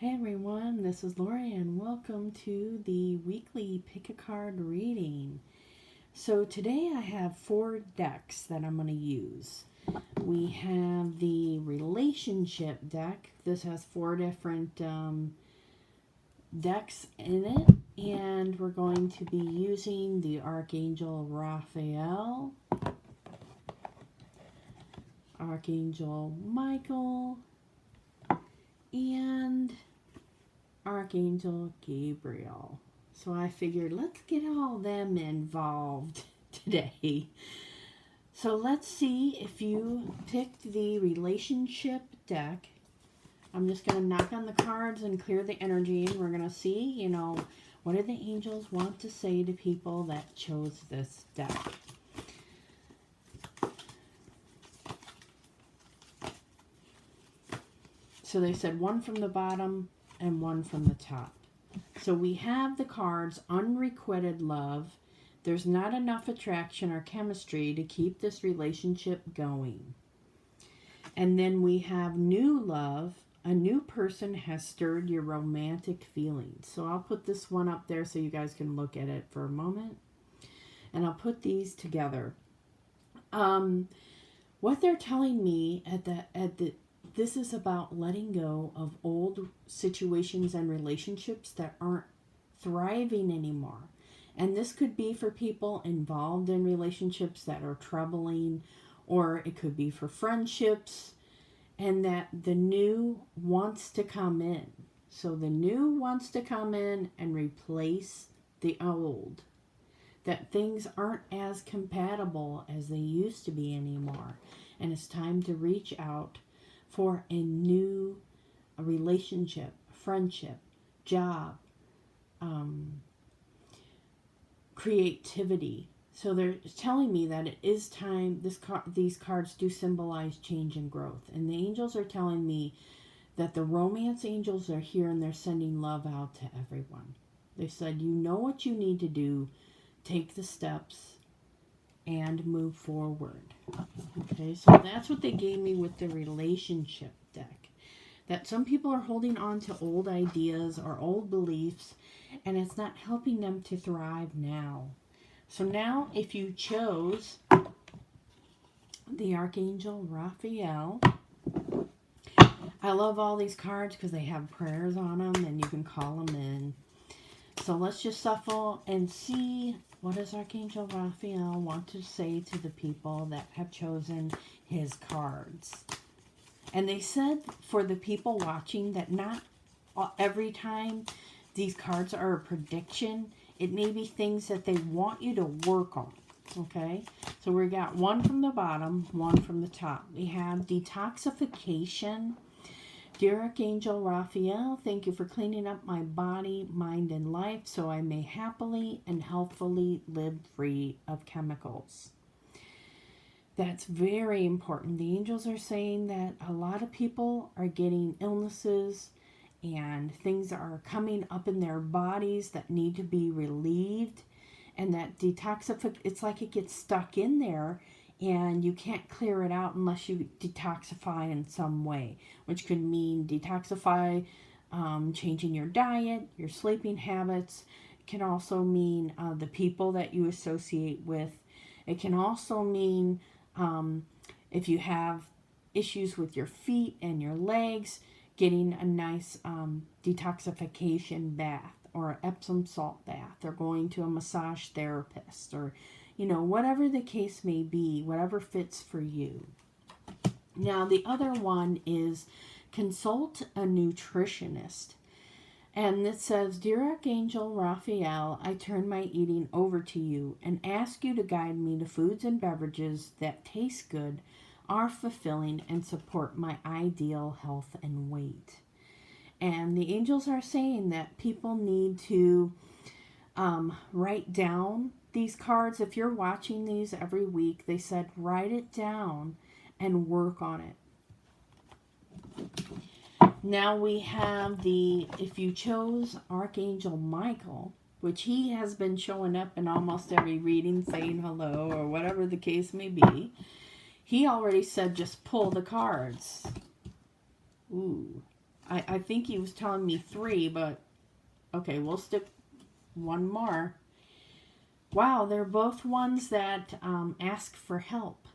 Hey everyone, this is Lori and welcome to the weekly pick a card reading. So today I have 4 decks that I'm going to use. We have the relationship deck. This has 4 different decks in it, and we're going to be using the Archangel Raphael, Archangel Michael, and Archangel Gabriel. So I figured let's get all them involved today. So let's see if you picked the relationship deck. I'm just going to knock on the cards and clear the energy, and we're going to see, what do the angels want to say to people that chose this deck. So they said 1 from the bottom and 1 from the top. So we have the cards unrequited love. There's not enough attraction or chemistry to keep this relationship going. And then we have new love. A new person has stirred your romantic feelings. So I'll put this one up there so you guys can look at it for a moment. And I'll put these together. What they're telling me this is about letting go of old situations and relationships that aren't thriving anymore. And this could be for people involved in relationships that are troubling, or it could be for friendships, and that the new wants to come in. So the new wants to come in and replace the old. That things aren't as compatible as they used to be anymore. And it's time to reach out for a new relationship, friendship, job, creativity. So they're telling me that it is time. These cards do symbolize change and growth. And the angels are telling me that the romance angels are here and they're sending love out to everyone. They said, you know what you need to do. Take the steps and move forward. Okay, so that's what they gave me with the relationship deck. That some people are holding on to old ideas or old beliefs, and it's not helping them to thrive now. So now, if you chose the Archangel Raphael, I love all these cards because they have prayers on them, and you can call them in. So let's just shuffle and see what does Archangel Raphael want to say to the people that have chosen his cards. And they said for the people watching that not every time these cards are a prediction, it may be things that they want you to work on. Okay, so we got 1 from the bottom, 1 from the top. We have detoxification. Dear Archangel Raphael, thank you for cleaning up my body, mind, and life so I may happily and healthfully live free of chemicals. That's very important. The angels are saying that a lot of people are getting illnesses and things are coming up in their bodies that need to be relieved, and that it's like it gets stuck in there and you can't clear it out unless you detoxify in some way, which could mean detoxify, changing your diet, your sleeping habits. It can also mean the people that you associate with. It can also mean if you have issues with your feet and your legs, getting a nice detoxification bath or Epsom salt bath, or going to a massage therapist, or whatever the case may be, whatever fits for you. Now, the other one is consult a nutritionist. And it says, Dear Archangel Raphael, I turn my eating over to you and ask you to guide me to foods and beverages that taste good, are fulfilling, and support my ideal health and weight. And the angels are saying that people need to write down these cards. If you're watching these every week, they said write it down and work on it. Now we have if you chose Archangel Michael, which he has been showing up in almost every reading saying hello or whatever the case may be, he already said just pull the cards. Ooh. I think he was telling me 3, but okay, we'll stick one more. Wow, they're both ones that ask for help.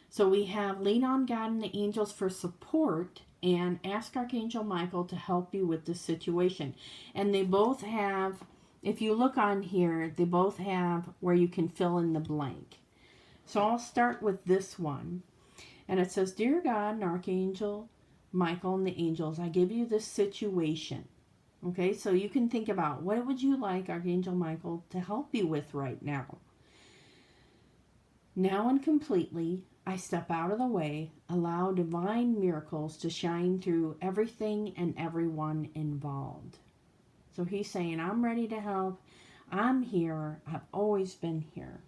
So we have lean on God and the angels for support and ask Archangel Michael to help you with this situation. And they both have, if you look on here, they both have where you can fill in the blank. So I'll start with this one. And it says, Dear God and Archangel Michael and the angels, I give you this situation. Okay, so you can think about what would you like Archangel Michael to help you with right now. Now and completely, I step out of the way, allow divine miracles to shine through everything and everyone involved. So he's saying, I'm ready to help. I'm here. I've always been here.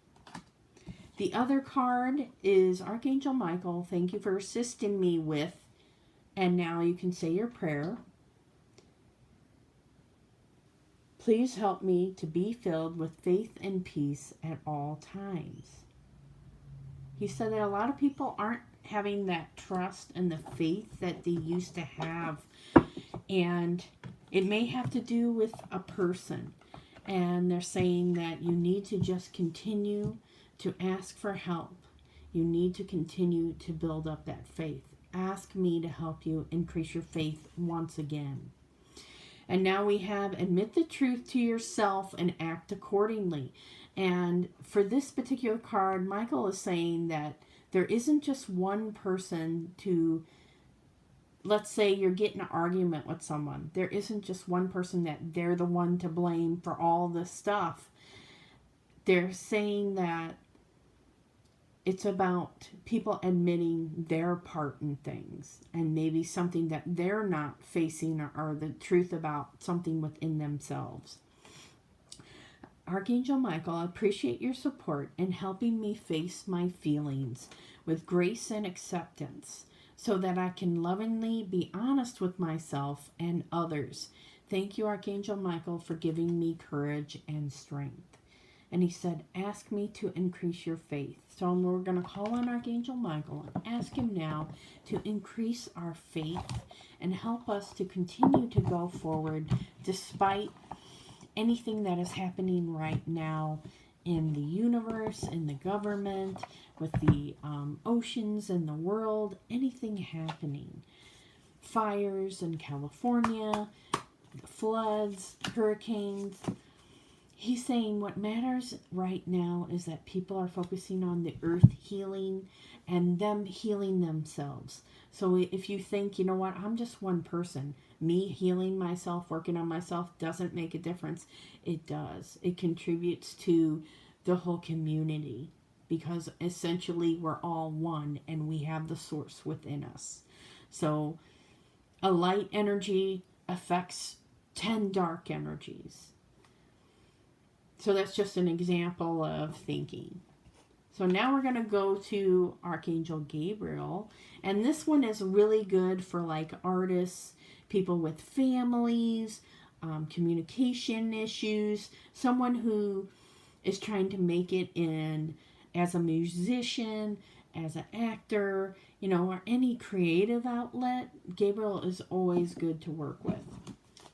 The other card is Archangel Michael. Thank you for assisting me with, and now you can say your prayer. Please help me to be filled with faith and peace at all times. He said that a lot of people aren't having that trust and the faith that they used to have. And it may have to do with a person. And they're saying that you need to just continue to ask for help. You need to continue to build up that faith. Ask me to help you increase your faith once again. And now we have admit the truth to yourself and act accordingly. And for this particular card, Michael is saying that there isn't just one person to, let's say you're getting an argument with someone. There isn't just one person that they're the one to blame for all this stuff. They're saying that it's about people admitting their part in things and maybe something that they're not facing or the truth about something within themselves. Archangel Michael, I appreciate your support in helping me face my feelings with grace and acceptance so that I can lovingly be honest with myself and others. Thank you, Archangel Michael, for giving me courage and strength. And he said, ask me to increase your faith. So we're going to call on Archangel Michael and ask him now to increase our faith and help us to continue to go forward despite anything that is happening right now in the universe, in the government, with the oceans and the world, anything happening. Fires in California, floods, hurricanes. He's saying what matters right now is that people are focusing on the earth healing and them healing themselves. So if you think, you know what, I'm just one person. Me healing myself, working on myself doesn't make a difference. It does. It contributes to the whole community because essentially we're all one and we have the source within us. So a light energy affects 10 dark energies. So that's just an example of thinking. So now we're going to go to Archangel Gabriel. And this one is really good for like artists, people with families, communication issues, someone who is trying to make it in as a musician, as an actor, you know, or any creative outlet. Gabriel is always good to work with.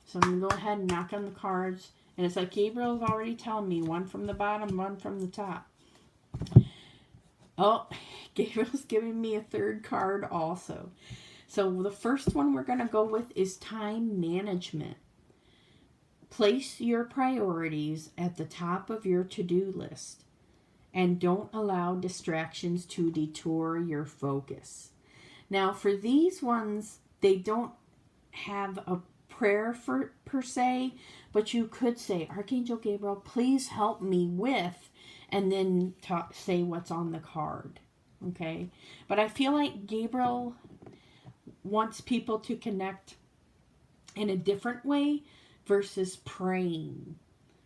So I'm going to go ahead and knock on the cards. And it's like Gabriel's already telling me, one from the bottom, one from the top. Oh, Gabriel's giving me a third card also. So the first one we're going to go with is time management. Place your priorities at the top of your to-do list and don't allow distractions to detour your focus. Now, for these ones, they don't have a prayer per se, but you could say, Archangel Gabriel, please help me with, and then say what's on the card. Okay? But I feel like Gabriel wants people to connect in a different way versus praying.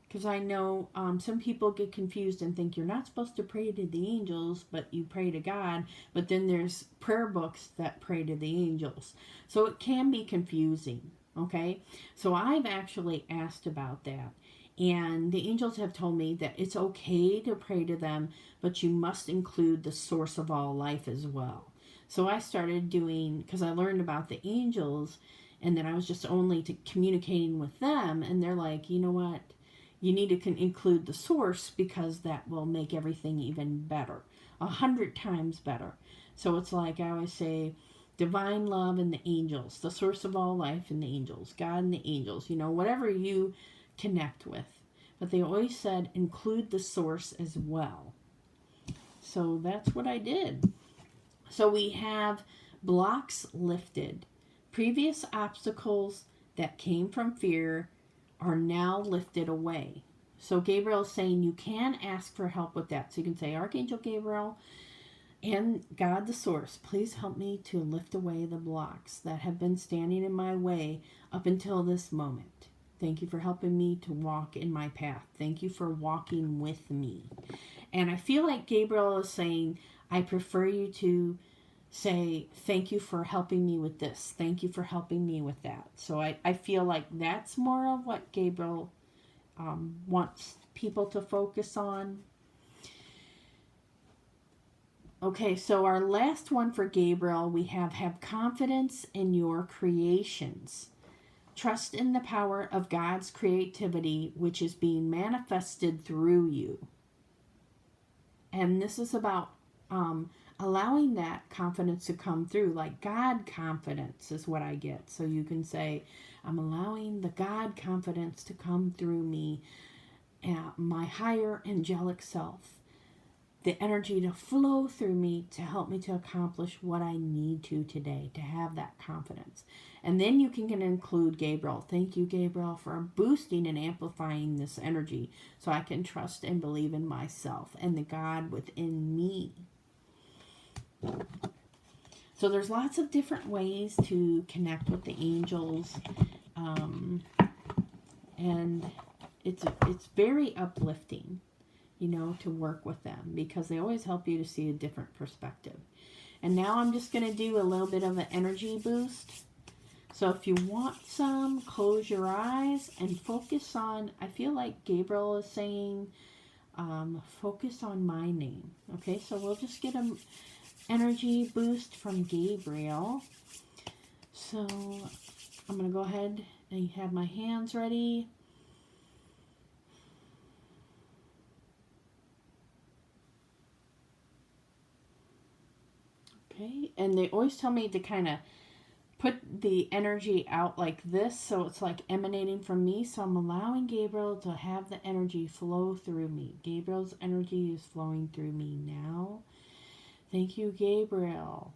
Because I know some people get confused and think you're not supposed to pray to the angels, but you pray to God. But then there's prayer books that pray to the angels. So it can be confusing. Okay? So I've actually asked about that. And the angels have told me that it's okay to pray to them, but you must include the source of all life as well. So I started doing, because I learned about the angels, and that I was just only communicating with them. And they're like, you know what? You need to include the source, because that will make everything even better, 100 times better. So it's like I always say, divine love and the angels, the source of all life and the angels, God and the angels, whatever you connect with. But they always said include the source as well. So that's what I did. So we have blocks lifted. Previous obstacles that came from fear are now lifted away. So Gabriel is saying you can ask for help with that. So you can say, Archangel Gabriel and God the Source, please help me to lift away the blocks that have been standing in my way up until this moment. Thank you for helping me to walk in my path. Thank you for walking with me. And I feel like Gabriel is saying, I prefer you to say, thank you for helping me with this. Thank you for helping me with that. So I feel like that's more of what Gabriel wants people to focus on. Okay, so our last one for Gabriel, we have confidence in your creations. Trust in the power of God's creativity, which is being manifested through you. And this is about allowing that confidence to come through. Like God confidence is what I get. So you can say, I'm allowing the God confidence to come through me, my higher angelic self. The energy to flow through me to help me to accomplish what I need to today, to have that confidence. And then you can include Gabriel. Thank you, Gabriel, for boosting and amplifying this energy so I can trust and believe in myself and the God within me. So there's lots of different ways to connect with the angels. And it's very uplifting, to work with them, because they always help you to see a different perspective. And now I'm just going to do a little bit of an energy boost. So if you want some, close your eyes and focus on, I feel like Gabriel is saying, focus on my name. Okay, so we'll just get an energy boost from Gabriel. So I'm going to go ahead and have my hands ready. Okay, and they always tell me to kind of put the energy out like this, so it's like emanating from me. So I'm allowing Gabriel to have the energy flow through me. Gabriel's energy is flowing through me now. Thank you, Gabriel.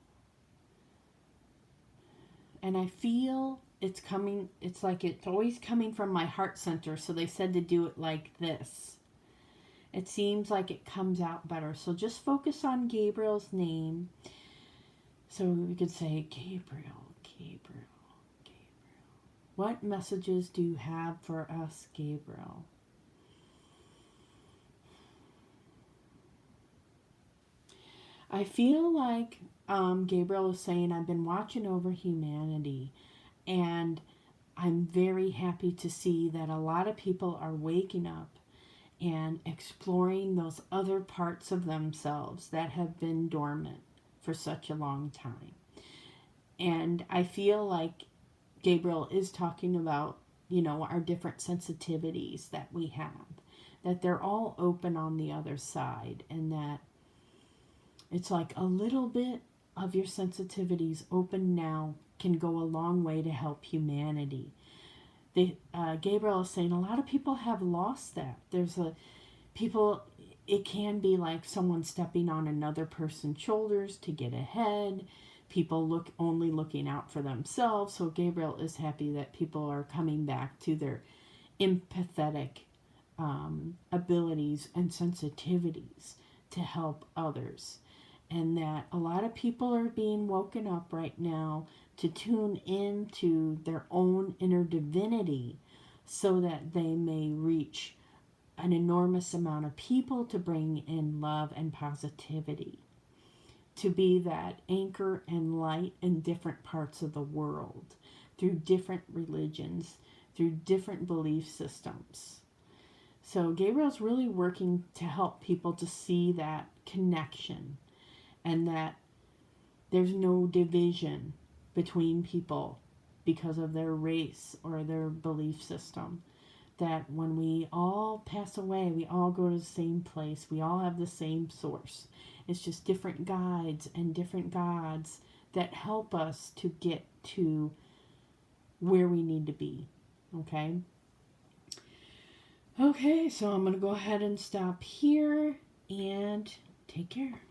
And I feel it's coming, it's like it's always coming from my heart center. So they said to do it like this. It seems like it comes out better. So just focus on Gabriel's name. So we could say, Gabriel, Gabriel, Gabriel. What messages do you have for us, Gabriel? I feel like Gabriel is saying, I've been watching over humanity, and I'm very happy to see that a lot of people are waking up and exploring those other parts of themselves that have been dormant for such a long time. And I feel like Gabriel is talking about, our different sensitivities that we have, that they're all open on the other side, and that it's like a little bit of your sensitivities open now can go a long way to help humanity. Gabriel is saying a lot of people have lost that. It can be like someone stepping on another person's shoulders to get ahead. People only looking out for themselves. So Gabriel is happy that people are coming back to their empathetic abilities and sensitivities to help others. And that a lot of people are being woken up right now to tune into their own inner divinity so that they may reach an enormous amount of people, to bring in love and positivity, to be that anchor and light in different parts of the world, through different religions, through different belief systems. So Gabriel's really working to help people to see that connection, and that there's no division between people, because of their race or their belief system. That when we all pass away, we all go to the same place. We all have the same source. It's just different guides and different gods that help us to get to where we need to be. Okay? Okay, so I'm going to go ahead and stop here and take care.